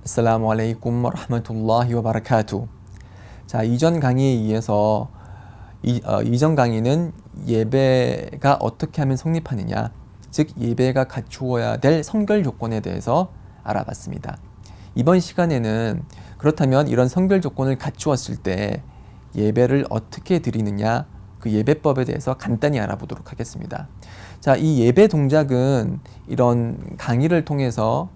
assalamu alaikum wa rahmatullahi wa barakatuh. 자, 이전 강의에 이어서 이전 강의는 예배가 어떻게 하면 성립하느냐, 즉 예배가 갖추어야 될 성결 조건에 대해서 알아봤습니다. 이번 시간에는 그렇다면 이런 성결 조건을 갖추었을 때 예배를 어떻게 드리느냐, 그 예배법에 대해서 간단히 알아보도록 하겠습니다. 자, 이 예배 동작은 이런 강의를 통해서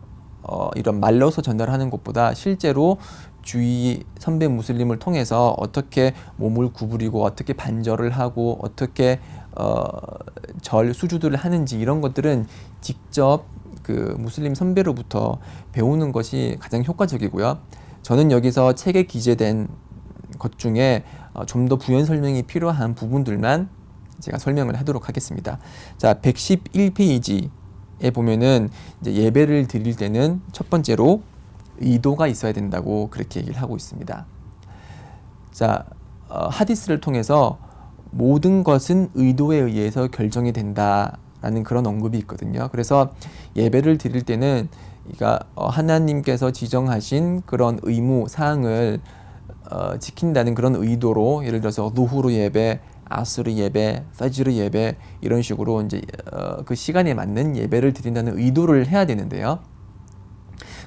이런 말로서 전달하는 것보다 실제로 주위 선배 무슬림을 통해서 어떻게 몸을 구부리고 어떻게 반절을 하고 어떻게 수주들을 하는지, 이런 것들은 직접 그 무슬림 선배로부터 배우는 것이 가장 효과적이고요. 저는 여기서 책에 기재된 것 중에 좀 더 부연 설명이 필요한 부분들만 제가 설명을 하도록 하겠습니다. 자, 111페이지에 보면은 이제 예배를 드릴 때는 첫 번째로 의도가 있어야 된다고 그렇게 얘기를 하고 있습니다. 자, 하디스를 통해서 모든 것은 의도에 의해서 결정이 된다라는 그런 언급이 있거든요. 그래서 예배를 드릴 때는 하나님께서 지정하신 그런 의무 사항을 지킨다는 그런 의도로, 예를 들어서 누후르 예배, 아스르 예배, 파지르 예배, 이런 식으로 이제 그 시간에 맞는 예배를 드린다는 의도를 해야 되는데요.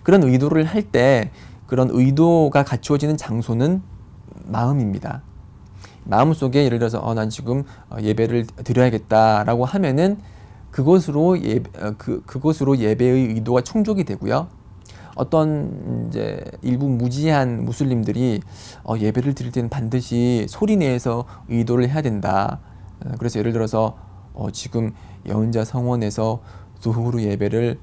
그런 의도를 할 때 그런 의도가 갖추어지는 장소는 마음입니다. 마음속에 예를 들어서 난 지금 예배를 드려야겠다라고 하면은 그것으로 예배의 의도가 충족이 되고요. 어떤 이제 일부 무지한 무슬림들이 예배를 드릴 때는 반드시 소리 내서 의도를 해야 된다. 그래서 예를 들어서 지금 여운자 성원에서 두후르 예배를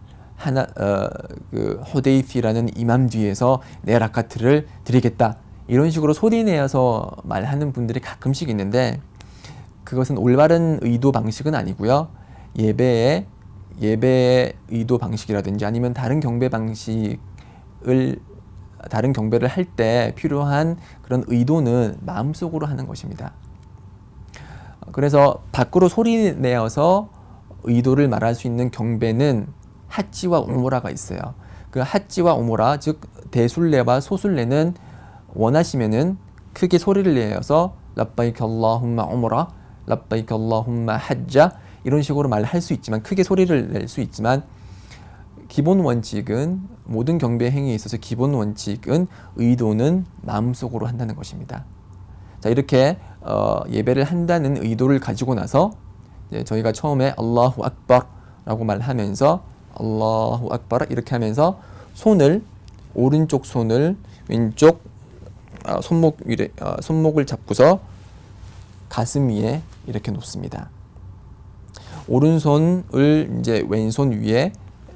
호데이피라는 이맘 뒤에서 네 라카트를 드리겠다, 이런 식으로 소리 내어서 말하는 분들이 가끔씩 있는데, 그것은 올바른 의도 방식은 아니고요. 예배의 의도 방식이라든지 아니면 다른 경배를 할 때 필요한 그런 의도는 마음속으로 하는 것입니다. 그래서 밖으로 소리 내어서 의도를 말할 수 있는 경배는 하찌와 우무라가 있어요. 그 하찌와 우무라, 즉 대순례와 소순례는 원하시면은 크게 소리를 내어서 labbaik allahumma 우무라, labbaik allahumma hajja, 이런 식으로 말할 수 있지만, 크게 소리를 낼 수 있지만, 기본 원칙은, 모든 경배 행위에 있어서 기본 원칙은 의도는 마음속으로 한다는 것입니다. 자, 이렇게 예배를 한다는 의도를 가지고 나서 이제 저희가 처음에 알라후 악바라고 말하면서 알라후 악바라 이렇게 하면서 오른쪽 손을 왼쪽 손목을 잡고서 가슴 위에 이렇게 놓습니다. 오른손을 이제 왼손 위에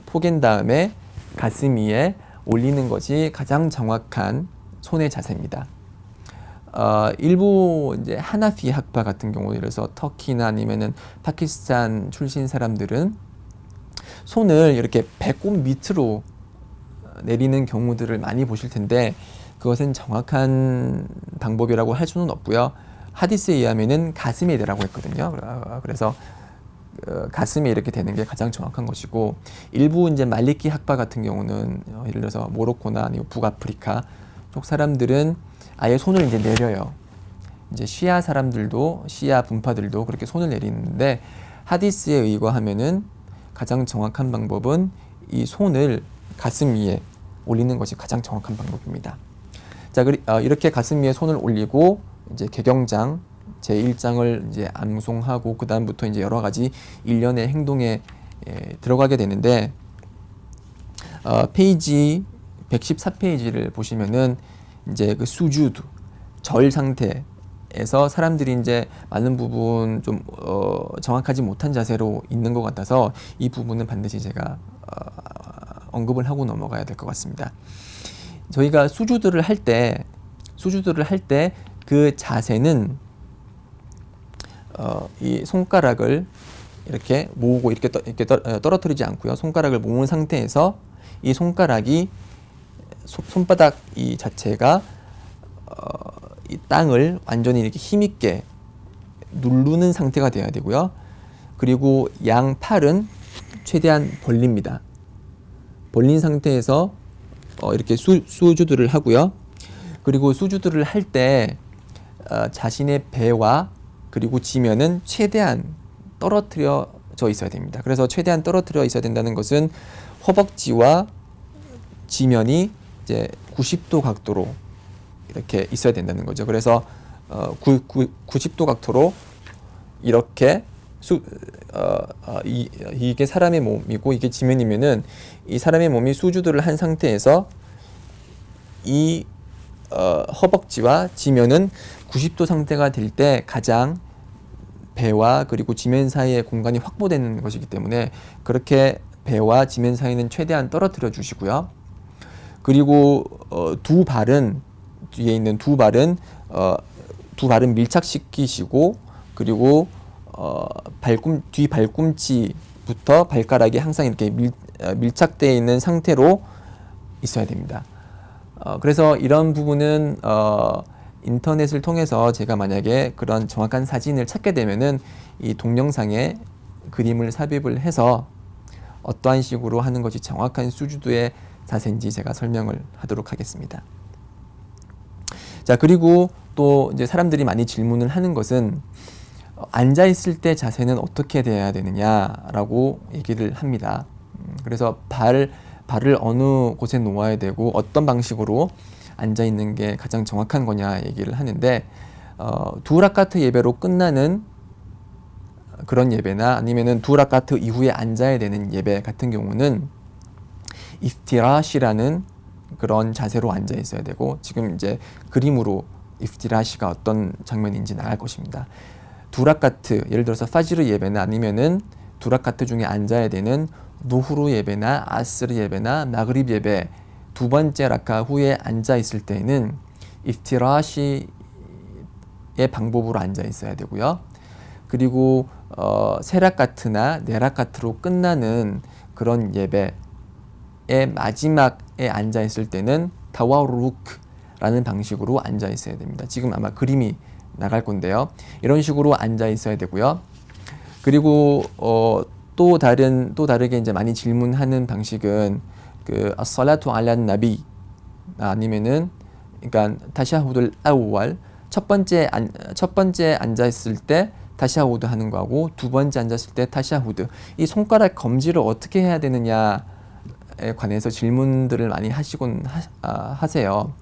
포갠 다음에 가슴 위에 올리는 것이 가장 정확한 손의 자세입니다. 일부 이제 하나피 학파 같은 경우, 예를 들어서 터키나 아니면은 파키스탄 출신 사람들은 손을 이렇게 배꼽 밑으로 내리는 경우들을 많이 보실 텐데, 그것은 정확한 방법이라고 할 수는 없고요. 하디스에 의하면은 가슴에 대라고 했거든요. 그래서 가슴에 이렇게 되는 게 가장 정확한 것이고, 일부 이제 말리키 학파 같은 경우는 예를 들어서 모로코나 아니면 북아프리카 쪽 사람들은 아예 손을 이제 내려요. 이제 시아 분파들도 그렇게 손을 내리는데, 하디스에 의거하면은 가장 정확한 방법은 이 손을 가슴 위에 올리는 것이 가장 정확한 방법입니다. 자, 이렇게 가슴 위에 손을 올리고 이제 개경장 제1장을 이제 암송하고 그 다음부터 이제 여러 가지 일련의 행동에 들어가게 되는데, 페이지 114페이지를 보시면은 이제 그 수주드, 절 상태에서 사람들이 이제 많은 부분 좀 정확하지 못한 자세로 있는 것 같아서 이 부분은 반드시 제가 언급을 하고 넘어가야 될 것 같습니다. 저희가 수주드를 할 때 그 자세는 이 손가락을 이렇게 모으고 이렇게 떨어뜨리지 않고요. 손가락을 모은 상태에서 이 손가락이 손바닥 이 자체가 이 땅을 완전히 이렇게 힘있게 누르는 상태가 되어야 되고요. 그리고 양 팔은 최대한 벌립니다. 벌린 상태에서 이렇게 수주들을 하고요. 그리고 수주들을 할 때 자신의 배와 그리고 지면은 최대한 떨어뜨려져 있어야 됩니다. 그래서 최대한 떨어뜨려 있어야 된다는 것은 허벅지와 지면이 이제 90도 각도로 이렇게 있어야 된다는 거죠. 그래서 90도 각도로 이렇게 이게 사람의 몸이고 이게 지면이면은 이 사람의 몸이 수주들을 한 상태에서 이 허벅지와 지면은 90도 상태가 될 때 가장 배와 그리고 지면 사이의 공간이 확보되는 것이기 때문에 그렇게 배와 지면 사이는 최대한 떨어뜨려 주시고요. 그리고 두 발은 뒤에 있는 두 발은 밀착시키시고 그리고 뒤 발꿈치부터 발가락이 항상 이렇게 밀착되어 있는 상태로 있어야 됩니다. 그래서 이런 부분은 인터넷을 통해서 제가 만약에 그런 정확한 사진을 찾게 되면은 이 동영상에 그림을 삽입을 해서 어떠한 식으로 하는 것이 정확한 수주도의 자세인지 제가 설명을 하도록 하겠습니다. 자, 그리고 또 이제 사람들이 많이 질문을 하는 것은 앉아 있을 때 자세는 어떻게 돼야 되느냐라고 얘기를 합니다. 그래서 발을 어느 곳에 놓아야 되고 어떤 방식으로 앉아 있는 게 가장 정확한 거냐 얘기를 하는데 두 라카트 예배로 끝나는 그런 예배나 아니면은 두 라카트 이후에 앉아야 되는 예배 같은 경우는 이프티라시라는 그런 자세로 앉아 있어야 되고 지금 이제 그림으로 이프티라시가 어떤 장면인지 나갈 것입니다. 두 라카트 예를 들어서 파지르 예배나 아니면은 두 라카트 중에 앉아야 되는 노후르 예배나 아스르 예배나 마그립 예배 두 번째 라카 후에 앉아 있을 때에는 이프티라시의 방법으로 앉아 있어야 되고요. 그리고 세 라카트나 네 라카트로 끝나는 그런 예배의 마지막에 앉아 있을 때는 타와루크라는 방식으로 앉아 있어야 됩니다. 지금 아마 그림이 나갈 건데요. 이런 식으로 앉아 있어야 되고요. 그리고 또 다르게 이제 많이 질문하는 방식은 그 as-salatu ala nabi 아니면은 그러니까 타샤후드를 아우왈 첫 번째 앉아 있을 때 타샤후드 하는 거하고 두 번째 앉았을 때 타샤후드 이 손가락 검지를 어떻게 해야 되느냐에 관해서 질문들을 많이 하세요.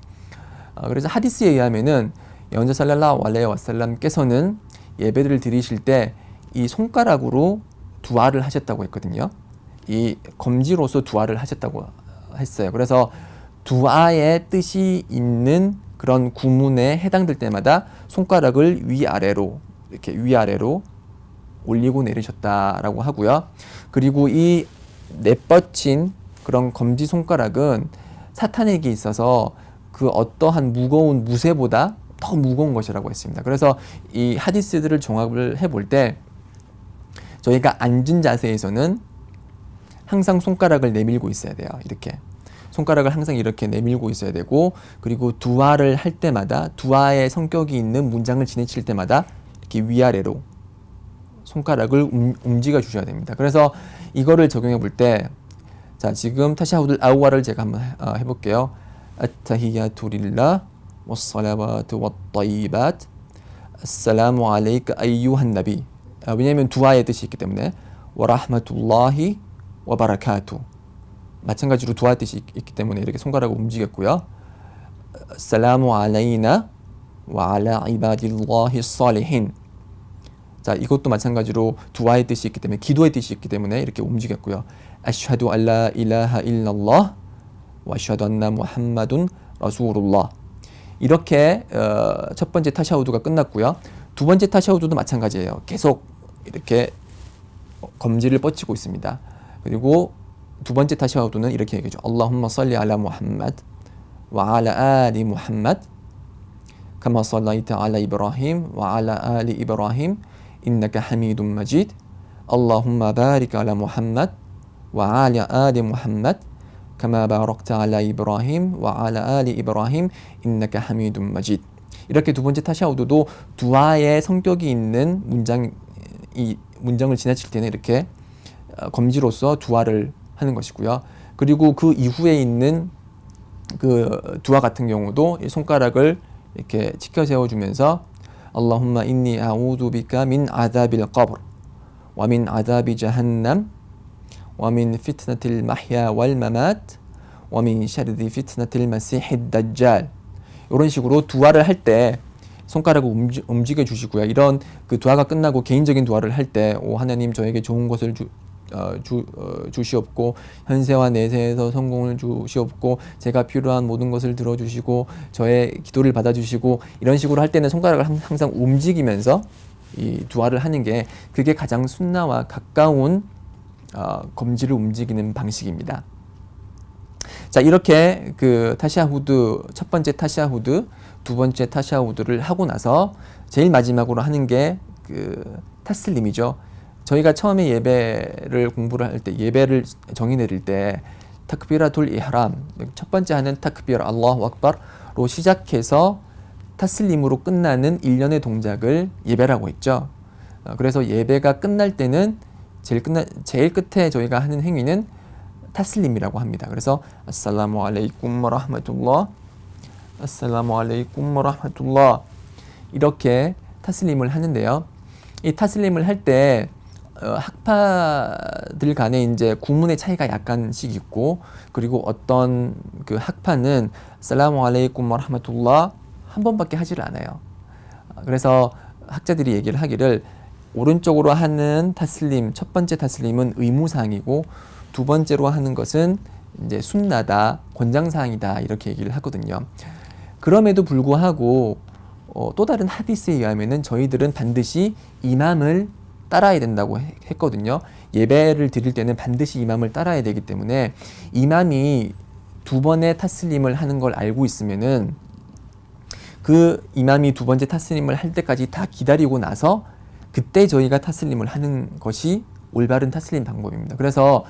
그래서 하디스에 의하면은 연자 살랄라hu 알레이 와살람께서는 예배를 드리실 때 이 손가락으로 두아를 하셨다고 했거든요. 이 검지로서 두아를 하셨다고 했어요. 그래서 두아의 뜻이 있는 그런 구문에 해당될 때마다 손가락을 위아래로 올리고 내리셨다라고 하고요. 그리고 이 내뻗친 그런 검지 손가락은 사탄에게 있어서 그 어떠한 무거운 무쇠보다 더 무거운 것이라고 했습니다. 그래서 이 하디스들을 종합을 해볼 때 저희가 앉은 자세에서는 항상 손가락을 내밀고 있어야 돼요. 이렇게 손가락을 항상 이렇게 내밀고 있어야 되고 그리고 두아를 할 때마다 두아의 성격이 있는 문장을 지내칠 때마다 이렇게 위아래로 손가락을 움직여 주셔야 됩니다. 그래서 이거를 적용해 볼 때 자 지금 타샤후드 아우아를 제가 한번 해볼게요. 아타히야투 릴라 wassalawatu wattayyibat assalamu alayka ayyuhan nabi 왜냐하면 두아의 뜻이 있기 때문에 와라흐마툴라히 와바라카투 마찬가지로 두아 뜻이 있기 때문에 이렇게 손가락을 움직였고요. 살라무 알라이나 와 알라 이바딜라히 살리힌 자 이것도 마찬가지로 두아의 뜻이 있기 때문에 기도의 뜻이 있기 때문에 이렇게 움직였고요. 아슈하두 알라 일라하 일랄lah 와 아슈하두 안나 무함마둔 라수룰lah 이렇게 첫 번째 타샤우드가 끝났고요. 두 번째 타샤우드도 마찬가지예요. 계속 이렇게 검지를 뻗치고 있습니다. 그리고 두 번째 타샤우드는 이렇게 얘기하죠. Allahumma salli ala Muhammad wa ala ali Muhammad kama sallaita ala Ibrahim wa ala ali Ibrahim innaka Hamidum Majid Allahumma barik ala Muhammad wa ala ali Muhammad kama barakta ala Ibrahim wa ala ali Ibrahim innaka Hamidum Majid 이렇게 두 번째 타샤우드도 두아의 성격이 있는 문장을 지나칠 때는 이렇게 검지로서 두아를 하는 것이고요. 그리고 그 이후에 있는 그 두아 같은 경우도 이 손가락을 이렇게 치켜 세워주면서 Allahumma inni a'udhu bika min 아자bil qabr wa min 아자비 jahannam wa min fitnatil mahya wal mamat wa min sharri fitnatil masihid dajjal. 이런 식으로 두아를 할 때 손가락을 움직여 주시고요. 이런 그 두아가 끝나고 개인적인 두아를 할 때 오 하나님 저에게 좋은 것을 주시옵고 현세와 내세에서 성공을 주시옵고 제가 필요한 모든 것을 들어주시고 저의 기도를 받아주시고 이런 식으로 할 때는 손가락을 항상 움직이면서 이 두아를 하는 게 그게 가장 순나와 가까운 검지를 움직이는 방식입니다. 자, 이렇게 그 타샤후드 첫 번째 타샤후드, 두 번째 타샤후드를 하고 나서 제일 마지막으로 하는 게 그 타슬림이죠. 저희가 처음에 예배를 공부를 할 때 예배를 정의 내릴 때 타크비라툴 이흐람 첫 번째 하는 타크비라 알라후 악바르로 시작해서 타슬림으로 끝나는 일련의 동작을 예배라고 했죠. 그래서 예배가 끝날 때는 제일 끝에 저희가 하는 행위는 타슬림이라고 합니다. 그래서 아살라무 알레이쿰 와라흐마툴라h 아살라무 알레이쿰 와라흐마툴라h 이렇게 타슬림을 하는데요. 이 타슬림을 할 때 학파들 간에 이제 구문의 차이가 약간씩 있고 그리고 어떤 그 학파는 살라무 알레이쿰 와라흐마툴라h 한 번밖에 하지를 않아요. 그래서 학자들이 얘기를 하기를 오른쪽으로 하는 타슬림 첫 번째 타슬림은 의무사항이고 두 번째로 하는 것은 이제 순나다, 권장사항이다 이렇게 얘기를 하거든요. 그럼에도 불구하고 또 다른 하디스에 의하면은 저희들은 반드시 이맘을 따라야 된다고 했거든요. 예배를 드릴 때는 반드시 이맘을 따라야 되기 때문에 이맘이 두 번의 타슬림을 하는 걸 알고 있으면은 그 이맘이 두 번째 타슬림을 할 때까지 다 기다리고 나서 그때 저희가 타슬림을 하는 것이 올바른 타슬림 방법입니다. 그래서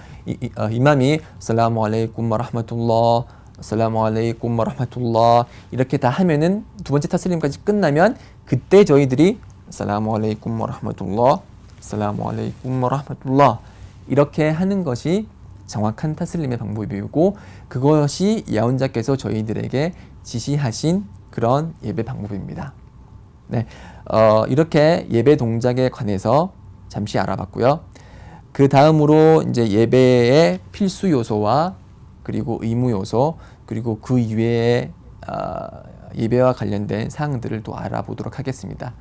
이맘이 살라무 알레이쿰 와라흐마툴라h 살라무 알레이쿰 와라흐마툴라h 이렇게 다 하면은 두 번째 타슬림까지 끝나면 그때 저희들이 살라무 알레이쿰 와라흐마툴라h 살라무 알레이쿰 와라흐마툴라h 이렇게 하는 것이 정확한 타슬림의 방법이고 그것이 야혼자께서 저희들에게 지시하신 그런 예배 방법입니다. 네, 이렇게 예배 동작에 관해서 잠시 알아봤고요. 그 다음으로 이제 예배의 필수 요소와 그리고 의무 요소 그리고 그 이외의 예배와 관련된 사항들을 또 알아보도록 하겠습니다.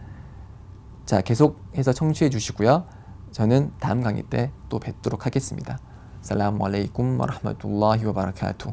자, 계속해서 청취해 주시고요. 저는 다음 강의 때 또 뵙도록 하겠습니다. 살라무 알레이쿰 와라흐마툴라히 와바라카투.